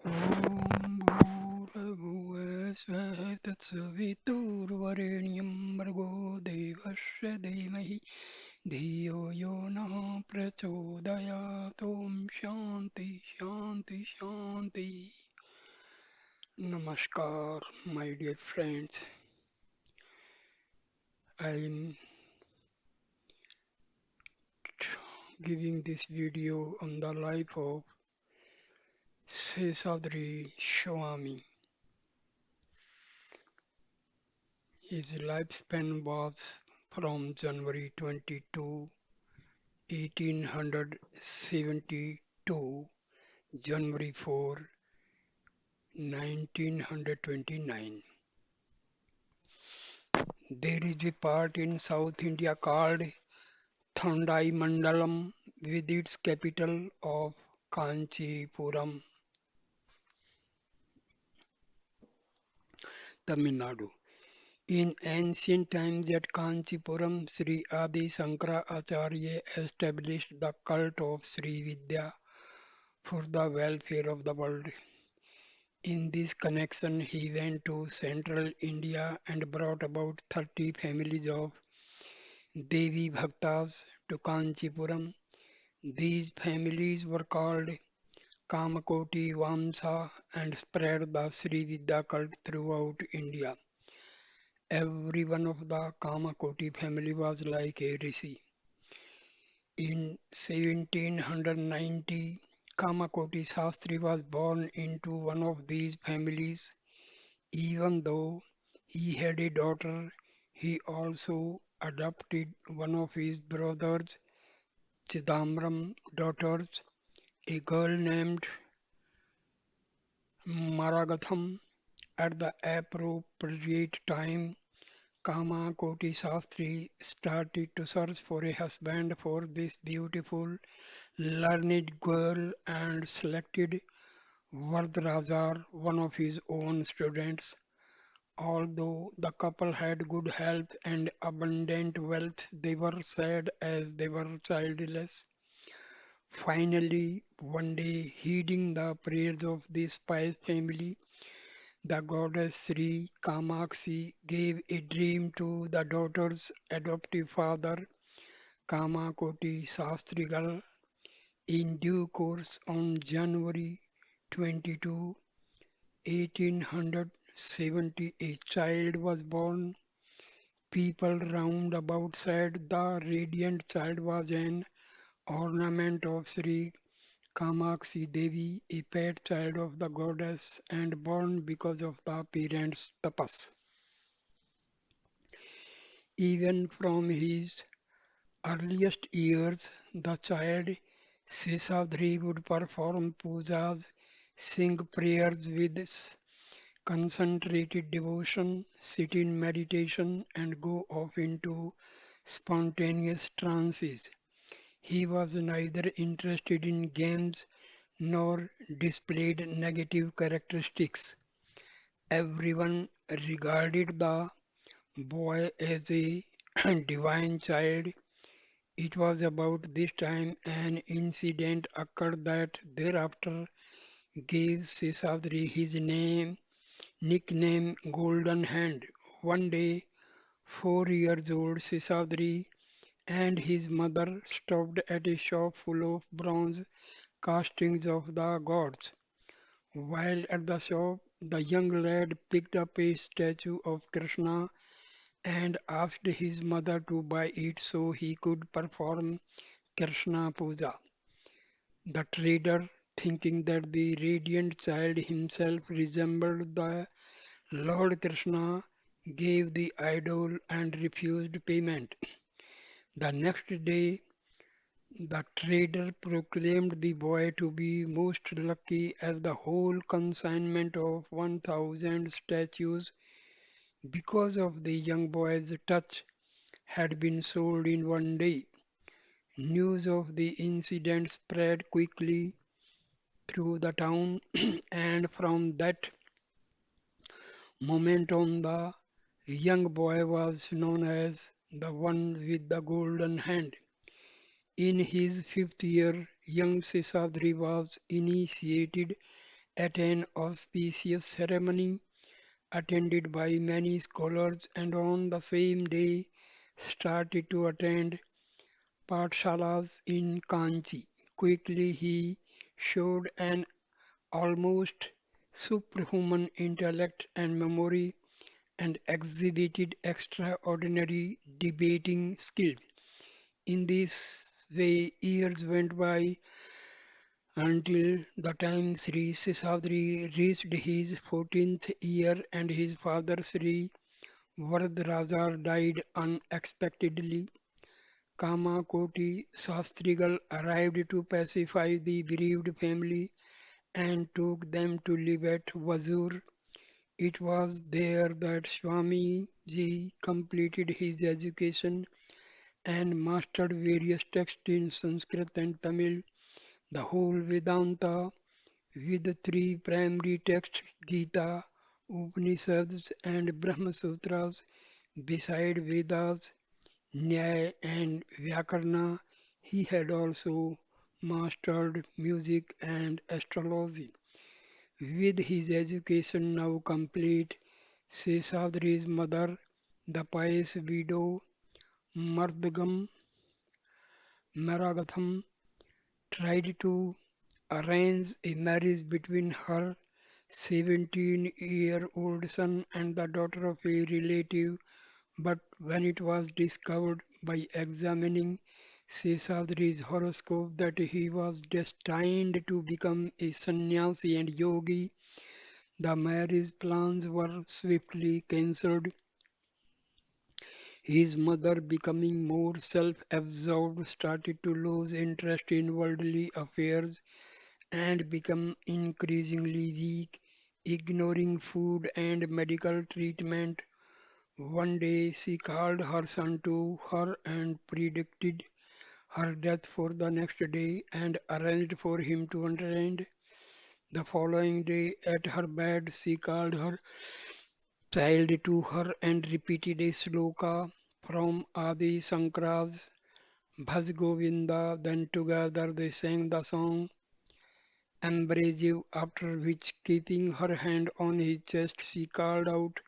ॐ भूर्भुवस्सुः तत्सवितुर्वरेण्यं भर्गो देवस्य धीमहि धियो यो नः प्रचोदयात् ॐ शान्ति शान्ति शान्ति. Namaskar, my dear friends. I'm giving this video on the life of Seshadhari Swami. His lifespan was from January 22, 1870 to January 4, 1929. There is a part in South India called Thandai Mandalam with its capital of Kanchipuram, Tamil Nadu. In ancient times at Kanchipuram, Sri Adi Shankara Acharya established the cult of Sri Vidya for the welfare of the world. In this connection, he went to central India and brought about 30 families of Devi Bhaktas to Kanchipuram. These families were called Kamakoti Vamsa and spread the Sri Vidya cult throughout India. Every one of the Kamakoti family was like a rishi. In 1790, Kamakoti Shastri was born into one of these families. Even though he had a daughter, he also adopted one of his brother's Chidambaram daughters, a girl named Maragatham. At the appropriate time, Kamakoti Shastri started to search for a husband for this beautiful, learned girl and selected Vardarajar, one of his own students. Although the couple had good health and abundant wealth, they were sad as they were childless. Finally, one day, heeding the prayers of this pious family, the goddess Sri Kamakshi gave a dream to the daughter's adoptive father, Kamakoti Shastrigal. In due course, on January 22, 1870, a child was born. People round about said the radiant child was an ornament of Sri Kamakshi Devi, a pet child of the goddess and born because of the parents' tapas. Even from his earliest years, the child Seshadri would perform pujas, sing prayers with concentrated devotion, sit in meditation, and go off into spontaneous trances. He was neither interested in games nor displayed negative characteristics. Everyone regarded the boy as a divine child. It was about this time an incident occurred that thereafter gave Seshadri his nickname Golden Hand. One day, 4 years old Seshadri and his mother stopped at a shop full of bronze castings of the gods. While at the shop, the young lad picked up a statue of Krishna and asked his mother to buy it so he could perform Krishna Puja. The trader, thinking that the radiant child himself resembled the Lord Krishna, gave the idol and refused payment. The next day, the trader proclaimed the boy to be most lucky as the whole consignment of 1,000 statues because of the young boy's touch had been sold in one day. News of the incident spread quickly through the town, and from that moment on, the young boy was known as the one with the golden hand. In his fifth year, young Seshadri was initiated at an auspicious ceremony attended by many scholars, and on the same day started to attend pathshalas in Kanchi. Quickly he showed an almost superhuman intellect and memory and exhibited extraordinary debating skills. In this way, years went by until the time Sri Seshadri reached his 14th year and his father Sri Varadraja died unexpectedly. Kamakoti Shastrigal arrived to pacify the bereaved family and took them to live at Vazur. It was there that Swami Ji completed his education and mastered various texts in Sanskrit and Tamil, the whole Vedanta with the three primary texts Gita, Upanishads, and Brahma Sutras, beside Vedas, Nyaya, and Vyakarna. He had also mastered music and astrology. With his education now complete, Seshadri's mother, the pious widow Mardagam Maragatham, tried to arrange a marriage between her 17-year-old son and the daughter of a relative, but when it was discovered by examining Seshadri's horoscope that he was destined to become a sannyasi and yogi, the marriage plans were swiftly cancelled. His mother, becoming more self absorbed, started to lose interest in worldly affairs and become increasingly weak, ignoring food and medical treatment. One day she called her son to her and predicted her death for the next day and arranged for him to attend. The following day at her bed she called her child to her and repeated a sloka from Adi Shankara's Bhaj Govinda. Then together they sang the song Abrasive, after which, keeping her hand on his chest, she called out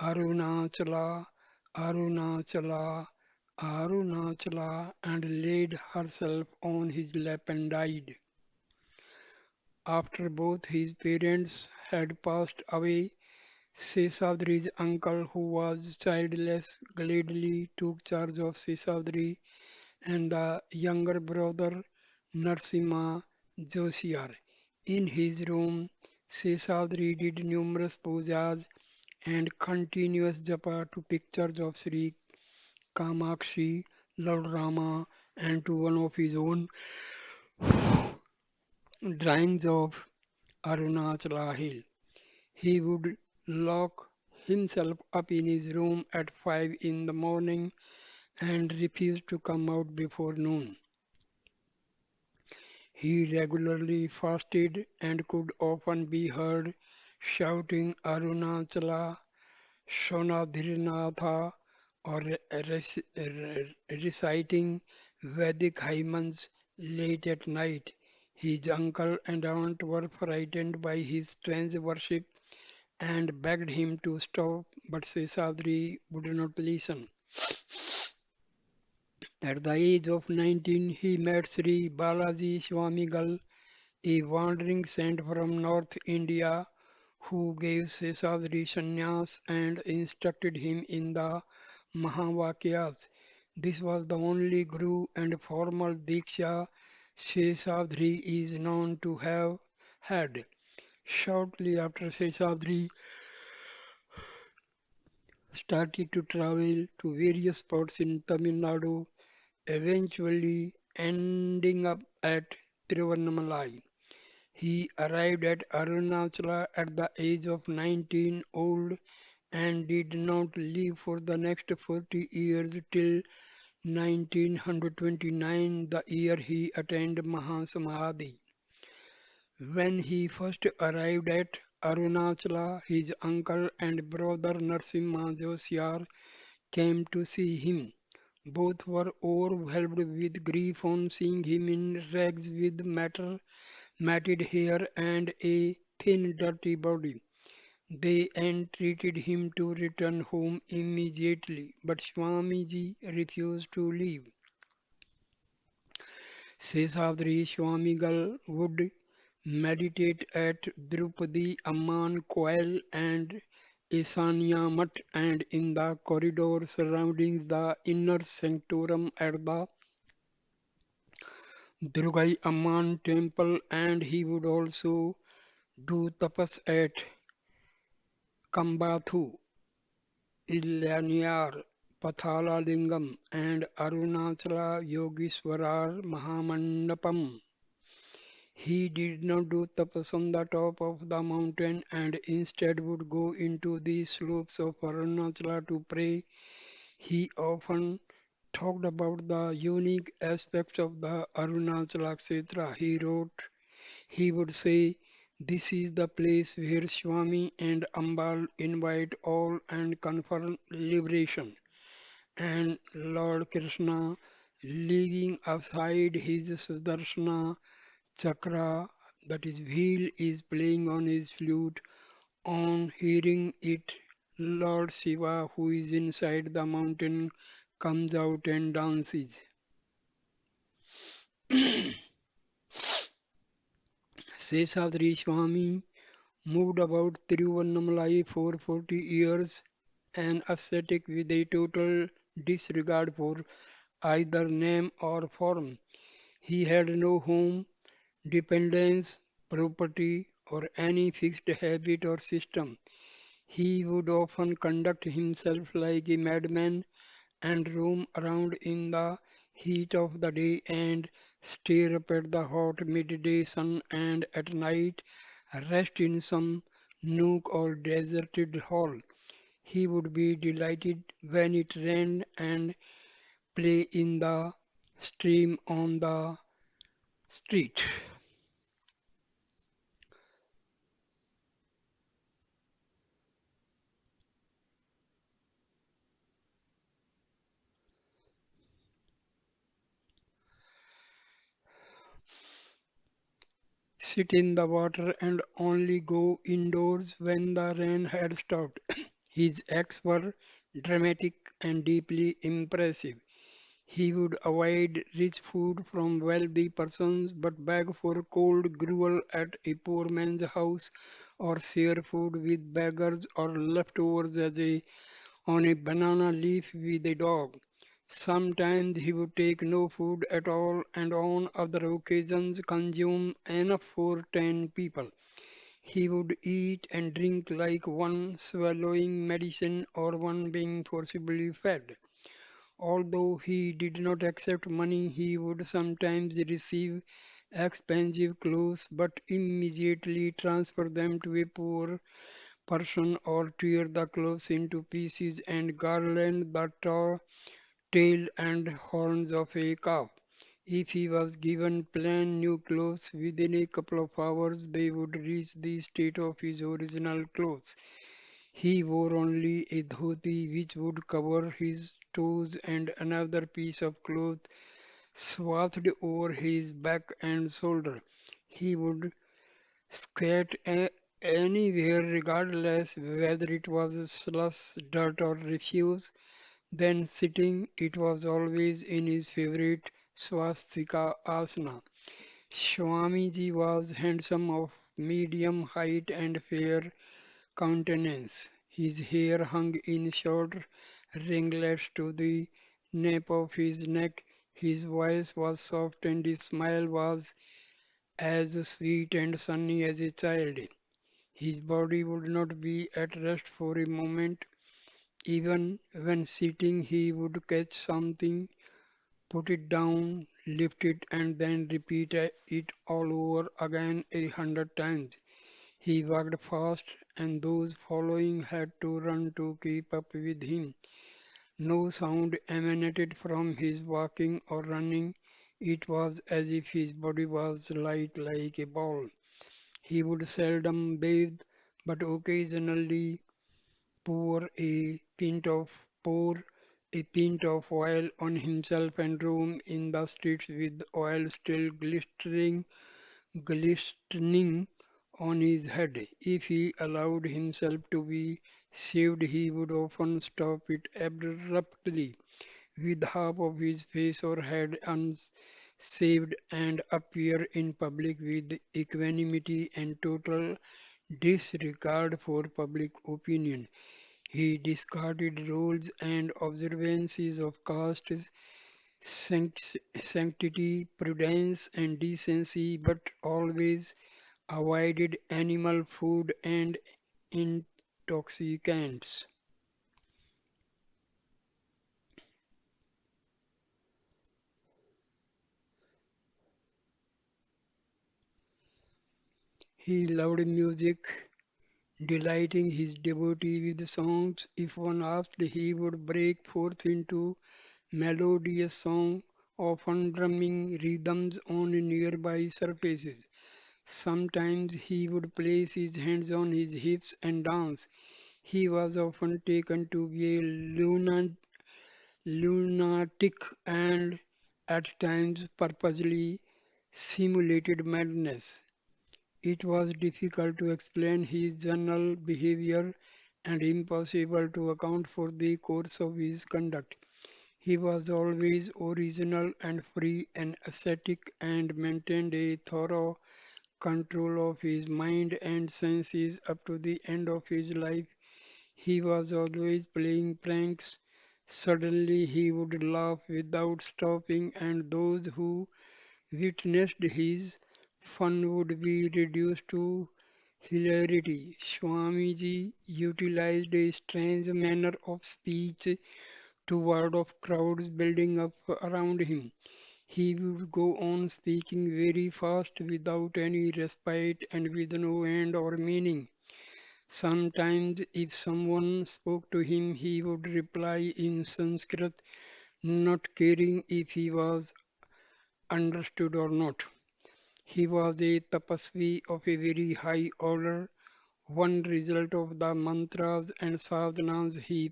Arunachala, Arunachala, Arunachala, and laid herself on his lap and died. After both his parents had passed away, Seshadri's uncle, who was childless, gladly took charge of Seshadri and the younger brother Narsimha Josiar. In his room, Seshadri did numerous pujas and continuous japa to pictures of Sri Kamakshi, Lord Rama, and to one of his own drawings of Arunachala Hill. He would lock himself up in his room at 5 in the morning and refuse to come out before noon. He regularly fasted and could often be heard shouting Arunachala, Shonadhiranatha, or reciting Vedic hymns late at night. His uncle and aunt were frightened by his strange worship and begged him to stop, but Seshadri would not listen. At the age of 19, he met Sri Balaji Swamigal, a wandering saint from North India, who gave Seshadri sannyas and instructed him in the Mahavakyas. This was the only guru and formal diksha Seshadri is known to have had. Shortly after Seshadri started to travel to various spots in Tamil Nadu, eventually ending up at Tiruvannamalai. He arrived at Arunachala at the age of 19 old and did not leave for the next 40 years till 1929, the year he attained Mahasamadhi. When he first arrived at Arunachala, his uncle and brother Narsimha Josiar came to see him. Both were overwhelmed with grief on seeing him in rags with matted hair and a thin, dirty body. They entreated him to return home immediately, but Swamiji refused to leave. Seshadhari Swamigal would meditate at Drupadi Amman Koil and Isanya Mutt and in the corridor surrounding the inner sanctorum at the Durgai Amman temple, and he would also do tapas at Kambathu, Ilaniyar, Pathalalingam and Arunachala Yogishwarar Mahamandapam. He did not do tapas on the top of the mountain and instead would go into the slopes of Arunachala to pray. He often talked about the unique aspects of the Arunachala Kshetra. He wrote, he would say, "This is the place where Swami and Ambal invite all and confer liberation." And Lord Krishna, leaving aside his Sudarshana Chakra, that is wheel, is playing on his flute. On hearing it, Lord Shiva, who is inside the mountain, comes out and dances. Seshadri Swami moved about Tiruvannamalai for 40 years, an ascetic with a total disregard for either name or form. He had no home, dependence, property, or any fixed habit or system. He would often conduct himself like a madman and roam around in the heat of the day and stare up at the hot midday sun and at night rest in some nook or deserted hall. He would be delighted when it rained and play in the stream on the street. Sit in the water and only go indoors when the rain had stopped. His acts were dramatic and deeply impressive. He would avoid rich food from wealthy persons but beg for cold gruel at a poor man's house or share food with beggars or leftovers as a on a banana leaf with a dog. Sometimes he would take no food at all and on other occasions consume enough for 10 people. He would eat and drink like one swallowing medicine or one being forcibly fed. Although he did not accept money, he would sometimes receive expensive clothes but immediately transfer them to a poor person or tear the clothes into pieces and garland the tail and horns of a calf. If he was given plain new clothes within a couple of hours, they would reach the state of his original clothes. He wore only a dhoti which would cover his toes and another piece of cloth swathed over his back and shoulder. He would squat anywhere regardless whether it was slush, dirt or refuse. Then sitting, it was always in his favorite swastika asana. Swamiji was handsome of medium height and fair countenance. His hair hung in short ringlets to the nape of his neck. His voice was soft and his smile was as sweet and sunny as a child. His body would not be at rest for a moment. Even when sitting, he would catch something, put it down, lift it, and then repeat it all over again 100 times. He walked fast, and those following had to run to keep up with him. No sound emanated from his walking or running. It was as if his body was light like a ball. He would seldom bathe, but occasionally pour a pour a pint of oil on himself and roam in the streets with oil still glistening on his head. If he allowed himself to be shaved, he would often stop it abruptly, with half of his face or head unshaved, and appear in public with equanimity and total disregard for public opinion. He discarded rules and observances of caste, sanctity, prudence, and decency, but always avoided animal food and intoxicants. He loved music, delighting his devotee with songs. If one asked, he would break forth into melodious song, often drumming rhythms on nearby surfaces. Sometimes he would place his hands on his hips and dance. He was often taken to be a lunatic and at times purposely simulated madness. It was difficult to explain his general behavior and impossible to account for the course of his conduct. He was always original and free and ascetic and maintained a thorough control of his mind and senses up to the end of his life. He was always playing pranks. Suddenly he would laugh without stopping, and those who witnessed his fun would be reduced to hilarity. Swamiji utilized a strange manner of speech to ward off crowds building up around him. He would go on speaking very fast without any respite and with no end or meaning. Sometimes, if someone spoke to him, he would reply in Sanskrit, not caring if he was understood or not. He was a tapasvi of a very high order, one result of the mantras and sadhanas he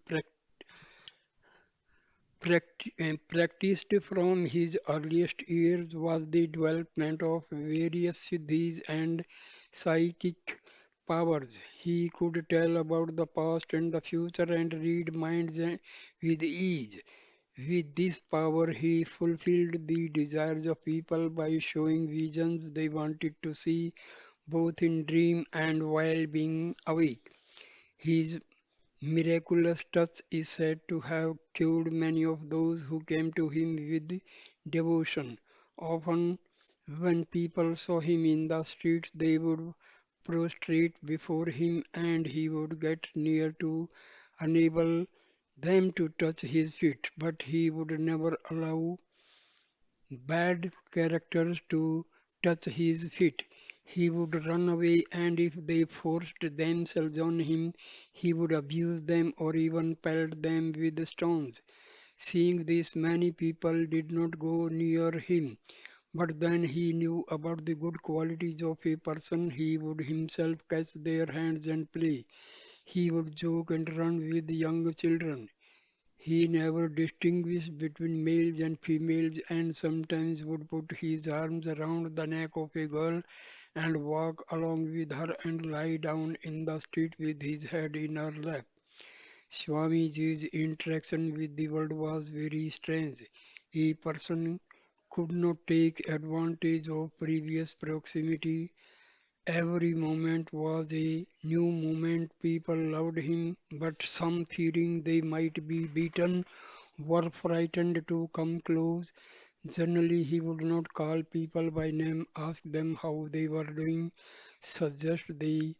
practiced from his earliest years was the development of various siddhis and psychic powers. He could tell about the past and the future and read minds with ease. With this power, he fulfilled the desires of people by showing visions they wanted to see, both in dream and while being awake. His miraculous touch is said to have cured many of those who came to him with devotion. Often, when people saw him in the streets, they would prostrate before him and he would get near to enable them to touch his feet, but he would never allow bad characters to touch his feet. He would run away, and if they forced themselves on him, he would abuse them or even pelt them with stones. Seeing this, many people did not go near him. But then he knew about the good qualities of a person. He would himself catch their hands and play. He would joke and run with young children. He never distinguished between males and females and sometimes would put his arms around the neck of a girl and walk along with her and lie down in the street with his head in her lap. Swamiji's interaction with the world was very strange. A person could not take advantage of previous proximity. Every moment was a new moment. People loved him, but some, fearing they might be beaten, were frightened to come close. Generally, he would not call people by name, ask them how they were doing, suggest they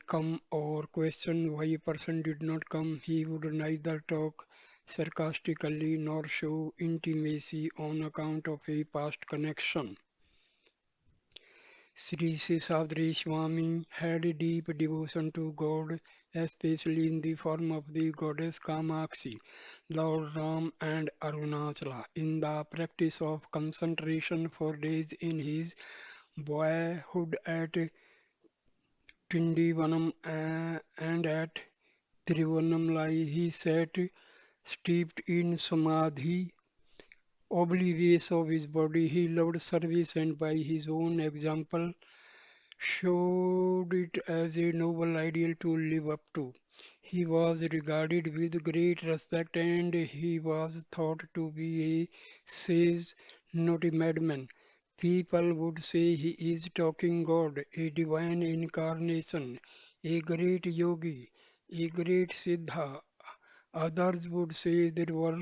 come, or question why a person did not come. He would neither talk sarcastically nor show intimacy on account of a past connection. Sri Seshadhari Swami had a deep devotion to God, especially in the form of the goddess Kamakshi, Lord Ram, and Arunachala. In the practice of concentration for days in his boyhood at Tindivanam and at Tiruvannamalai, he sat steeped in samadhi, oblivious of his body. He loved service and by his own example showed it as a noble ideal to live up to. He was regarded with great respect and he was thought to be a sage, not a madman. People would say he is talking God, a divine incarnation, a great yogi, a great Siddha. Others would say there were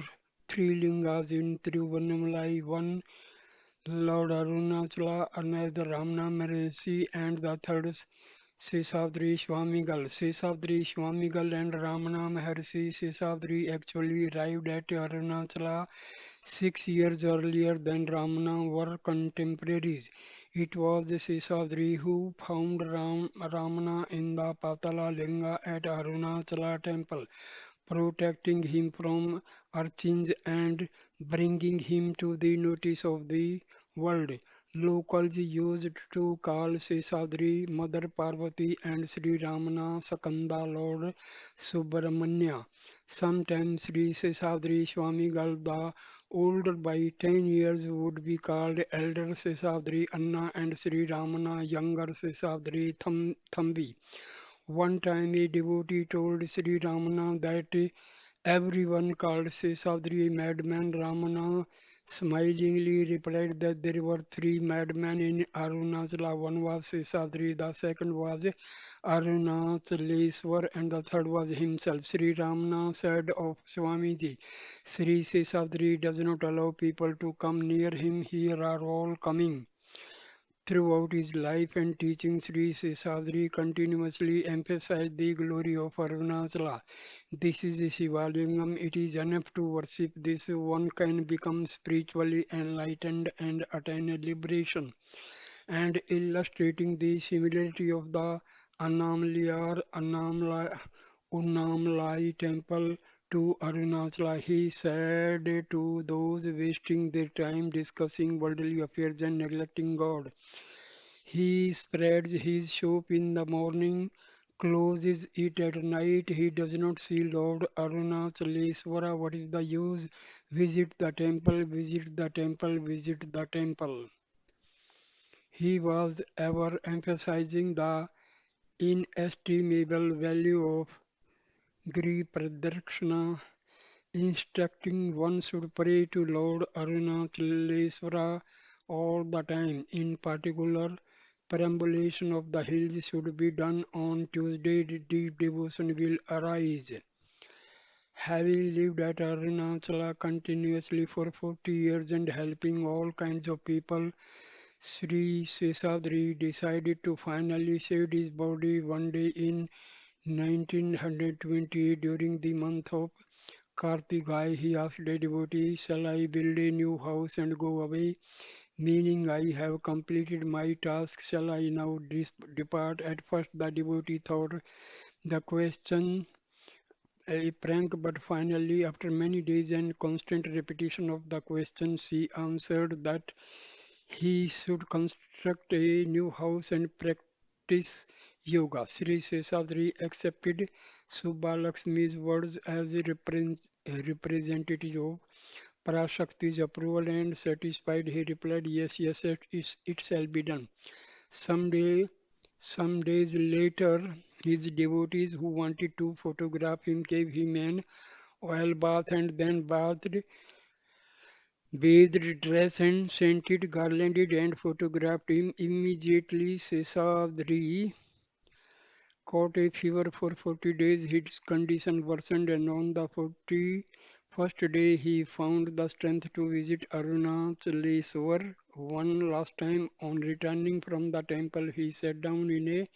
three lingas in Tiruvannamalai, one Lord Arunachala, another Ramana Maharshi, and the third Seshadhari Swamigal. Seshadhari Swamigal and Ramana Maharshi Seshadhari actually arrived at Arunachala 6 years earlier than Ramana were contemporaries. It was Seshadhari who found Ramana in the Patala Linga at Arunachala temple, protecting him from urchins and bringing him to the notice of the world. Locals used to call Seshadri Mother Parvati and Sri Ramana Sakanda Lord Subramanya. Sometimes Sri Seshadri Swamigal, the older by 10 years, would be called Elder Seshadri Anna and Sri Ramana Younger Seshadri Thambi. One time a devotee told Sri Ramana that everyone called Seshadri a madman. Ramana smilingly replied that there were three madmen in Arunachala. One was Seshadri, the second was Arunachaleswar, and the third was himself. Sri Ramana said of Swamiji, Sri Seshadri does not allow people to come near him. Here are all coming. Throughout his life and teaching, Sri Seshadri continuously emphasized the glory of Arunachala. This is a Shivalingam. It is enough to worship this. One can become spiritually enlightened and attain liberation. And illustrating the similarity of the Unnamlai temple to Arunachala, he said to those wasting their time discussing worldly affairs and neglecting God, he spreads his shop in the morning, closes it at night. He does not see Lord Arunachaleswara. What is the use? Visit the temple, visit the temple, visit the temple. He was ever emphasizing the inestimable value of Gri Pradakshina, instructing one should pray to Lord Arunachaleswara all the time. In particular, perambulation of the hills should be done on Tuesday. Deep devotion will arise. Having lived at Arunachala continuously for 40 years and helping all kinds of people, Sri Seshadri decided to finally shed his body one day in 1920 during the month of Kartigai. He asked a devotee, shall I build a new house and go away? Meaning, I have completed my task, shall I now depart? At first, the devotee thought the question a prank, but finally, after many days and constant repetition of the question, she answered that he should construct a new house and practice yoga. Sri Seshadri accepted Subbalakshmi's words as a representative of Parashakti's approval and satisfied, he replied, yes, yes, it shall be done. Someday, some days later, his devotees who wanted to photograph him gave him an oil bath and then bathed, dressed and scented, garlanded and photographed him. Immediately, Seshadri caught a fever for 40 days. His condition worsened, and on the 41st day, he found the strength to visit Arunachaleswar one last time. On returning from the temple, he sat down in a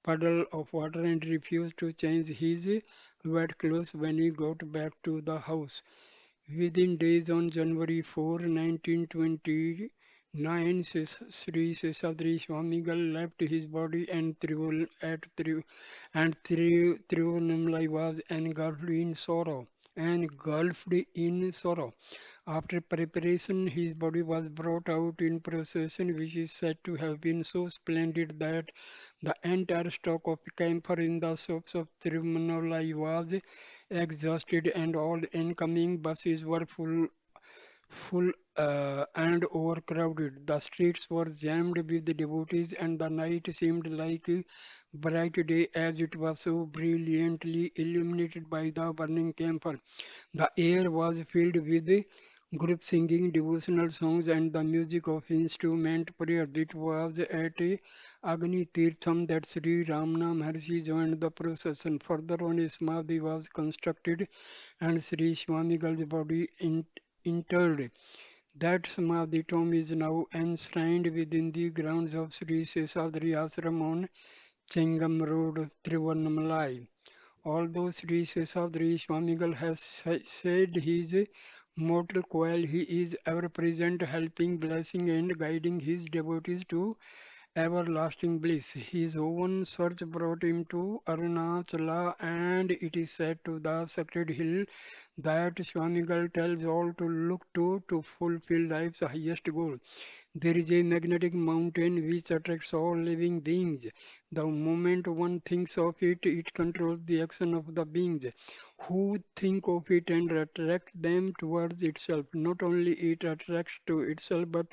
puddle of water and refused to change his wet clothes when he got back to the house. Within days, on January 4, 1929, Sri Seshadri Swamigal left his body and Tiruvannamalai was engulfed in sorrow. After preparation, his body was brought out in procession, which is said to have been so splendid that the entire stock of camphor in the shops of Tiruvannamalai was exhausted and all incoming buses were full and overcrowded. The streets were jammed with devotees, and the night seemed like a bright day as it was so brilliantly illuminated by the burning camphor. The air was filled with group singing devotional songs and the music of instrument prayer. It was at Agni Tirtham that Sri Ramana Maharshi joined the procession. Further on, a samadhi was constructed and Sri Swamigal's body interred. That samadhi tomb is now enshrined within the grounds of Sri Seshadhari Ashram on Chengam Road, Tiruvannamalai. Although Sri Seshadhari Swamigal has said his mortal coil, he is ever present, helping, blessing, and guiding his devotees to everlasting bliss. His own search brought him to Arunachala, and it is said to the sacred hill that Swamigal tells all to look to fulfill life's highest goal. There is a magnetic mountain which attracts all living beings. The moment one thinks of it, it controls the action of the beings who think of it and attract them towards itself. Not only it attracts to itself, but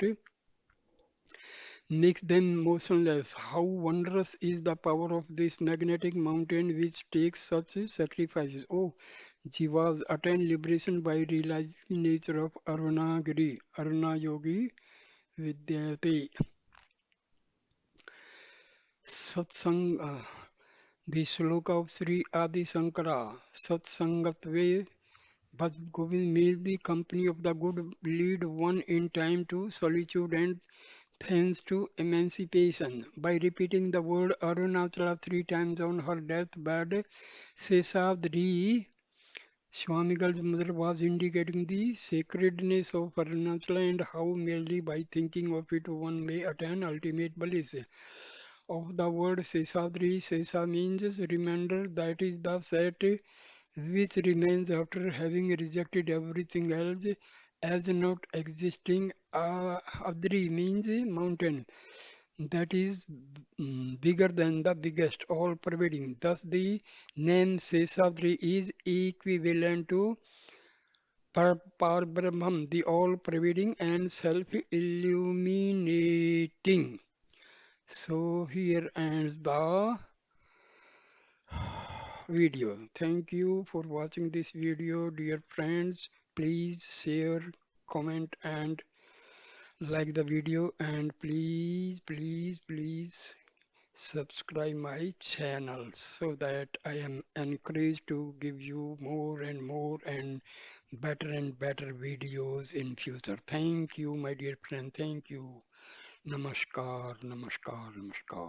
makes them motionless. How wondrous is the power of this magnetic mountain which takes such sacrifices. Oh, Jivas attain liberation by realizing nature of Arunagiri, Aruna Yogi Vidyate. Satsang, the sloka of Sri Adi Sankara, Satsangatve Bhaj Govind means the company of the good lead one in time to solitude and thence to emancipation. By repeating the word Arunachala three times on her deathbed, Seshadri Swamigal's mother was indicating the sacredness of Arunachala and how merely by thinking of it one may attain ultimate bliss. Of the word Seshadri, Sesha means remainder, that is the set which remains after having rejected everything else as not existing. Adri means mountain, that is bigger than the biggest, all pervading. Thus, the name Seshadri is equivalent to Parbrahman, the all pervading and self illuminating. So, here ends the video. Thank you for watching this video, dear friends. Please share, comment, and like the video, and please subscribe my channel so that I am encouraged to give you more and better videos in future. Thank you, my dear friend. Thank you. Namaskar, namaskar, namaskar.